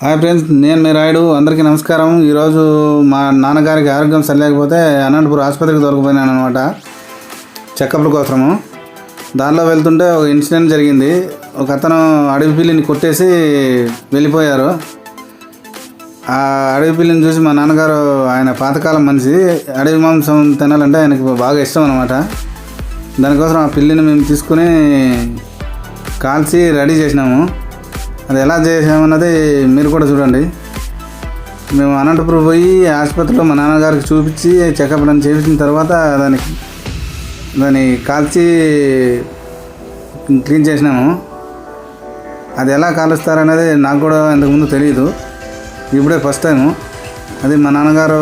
Hi friends, నేను మీ రాయుడు. అందరికీ నమస్కారం. ఈరోజు మా నాన్నగారికి ఆరోగ్యం సరిలేకపోతే అనంతపురం ఆసుపత్రికి దొరకపోయినాను అనమాట, చెకప్ల కోసము. దానిలో వెళ్తుంటే ఒక ఇన్సిడెంట్ జరిగింది. ఒక అతను అడవి పిల్లిని కొట్టేసి వెళ్ళిపోయారు. ఆ అడవి పిల్లిని చూసి మా నాన్నగారు, ఆయన పాతకాలం మనిషి, అడవి మాంసం తినాలంటే ఆయనకు బాగా ఇష్టం అనమాట. దానికోసం ఆ పిల్లిని మేము తీసుకుని కాల్చి రెడీ చేసినాము. అది ఎలా చేసామన్నది మీరు కూడా చూడండి. మేము అనంతపురం పోయి ఆసుపత్రిలో మా నాన్నగారికి చూపించి చెకప్ అని చేయించిన తర్వాత దాన్ని కాల్చి క్లీన్ చేసినాము. అది ఎలా కాలుస్తారనేది నాకు కూడా ఇంతకుముందు తెలియదు, ఇప్పుడే ఫస్ట్ టైము. అది మా నాన్నగారు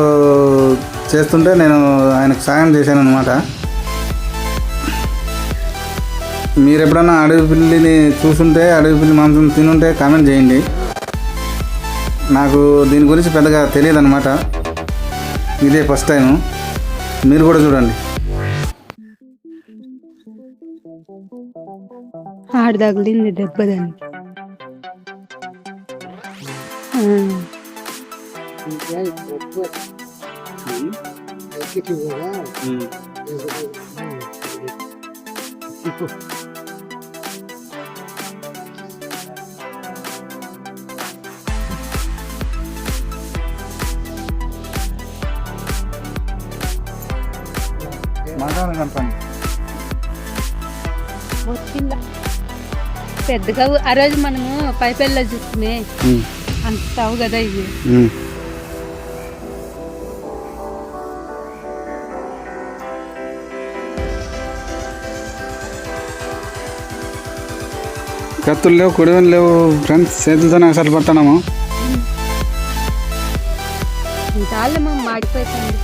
చేస్తుంటే నేను ఆయనకు సాయం చేశాను అనమాట. మీరు ఎప్పుడన్నా అడవి పిల్లిని చూసుంటే, అడవి పిల్లి మాంసం తినుంటే కామెంట్ చేయండి. నాకు దీని గురించి పెద్దగా తెలియదు అనమాట, ఇదే ఫస్ట్ టైము. మీరు కూడా చూడండి. ఆడ తగిలింది దెబ్బ దానికి. పెద్దగా ఆ రోజు మనము పైపెల్లో చూసుకునే అంత తావు కదా ఇది. కత్తులు లేవు, కొడవలు లేవు ఫ్రెండ్స్, చేతులతోనే అసలు పడుతున్నాము. ఇంతాళ్ళమో మాడిపోతుంది.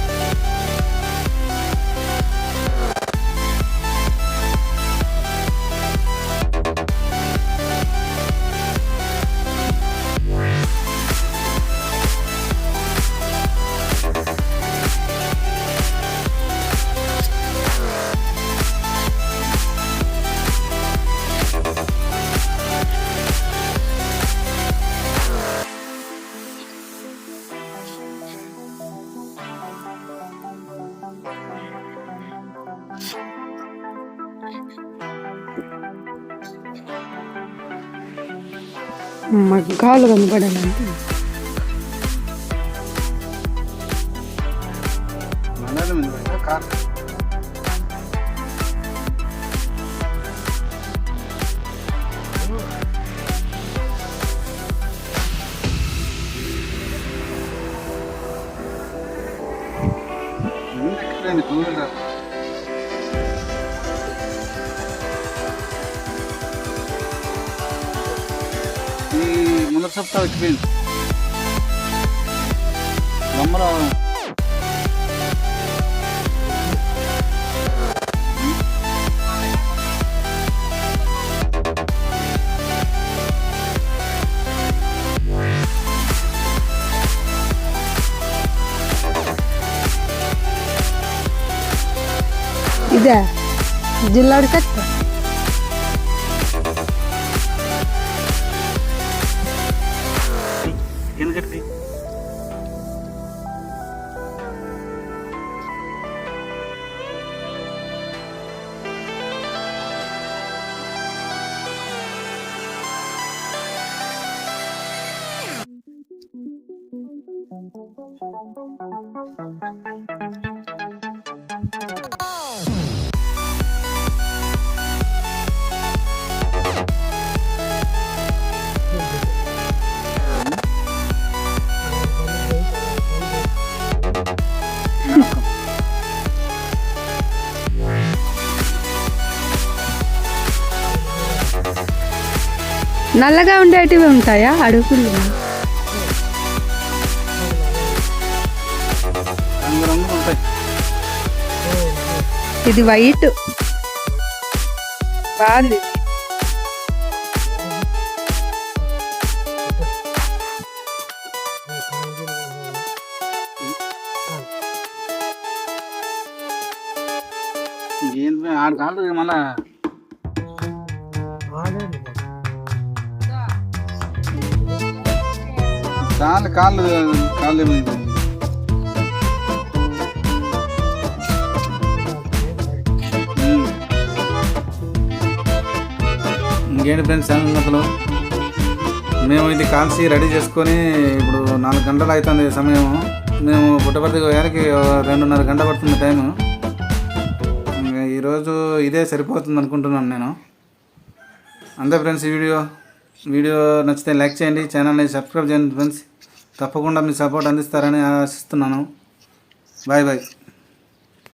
మగ్గాలు కనపడాలంటే ముందర సప్తా వచ్చిపోయింది బొమ్మలో. ఇదే జిల్లాడి కట్ట. ఎందుకంటే నల్లగా ఉండేటివి ఉంటాయా అడుగులు? ఇది వైట్ బాగుంది. ఆడు కాదు మళ్ళా కాళ్ళు కాళ్ళు కాళ్ళు ఏమైంది? ఇంకేంటి ఫ్రెండ్స్ సంగతులు. మేము ఇది కాల్చి రెడీ చేసుకొని ఇప్పుడు 4 గంటలు అవుతుంది సమయం. మేము పుట్టపర్తికి పోయానికి 2.5 గంట పడుతుంది టైము. ఈరోజు ఇదే సరిపోతుంది అనుకుంటున్నాను నేను. అంతే ఫ్రెండ్స్. ఈ వీడియో నచ్చితే లైక్ చేయండి, ఛానల్ని సబ్స్క్రైబ్ చేయండి ఫ్రెండ్స్. తప్పకుండా మీ సపోర్ట్ అందిస్తారని ఆశిస్తున్నాను. Bye bye.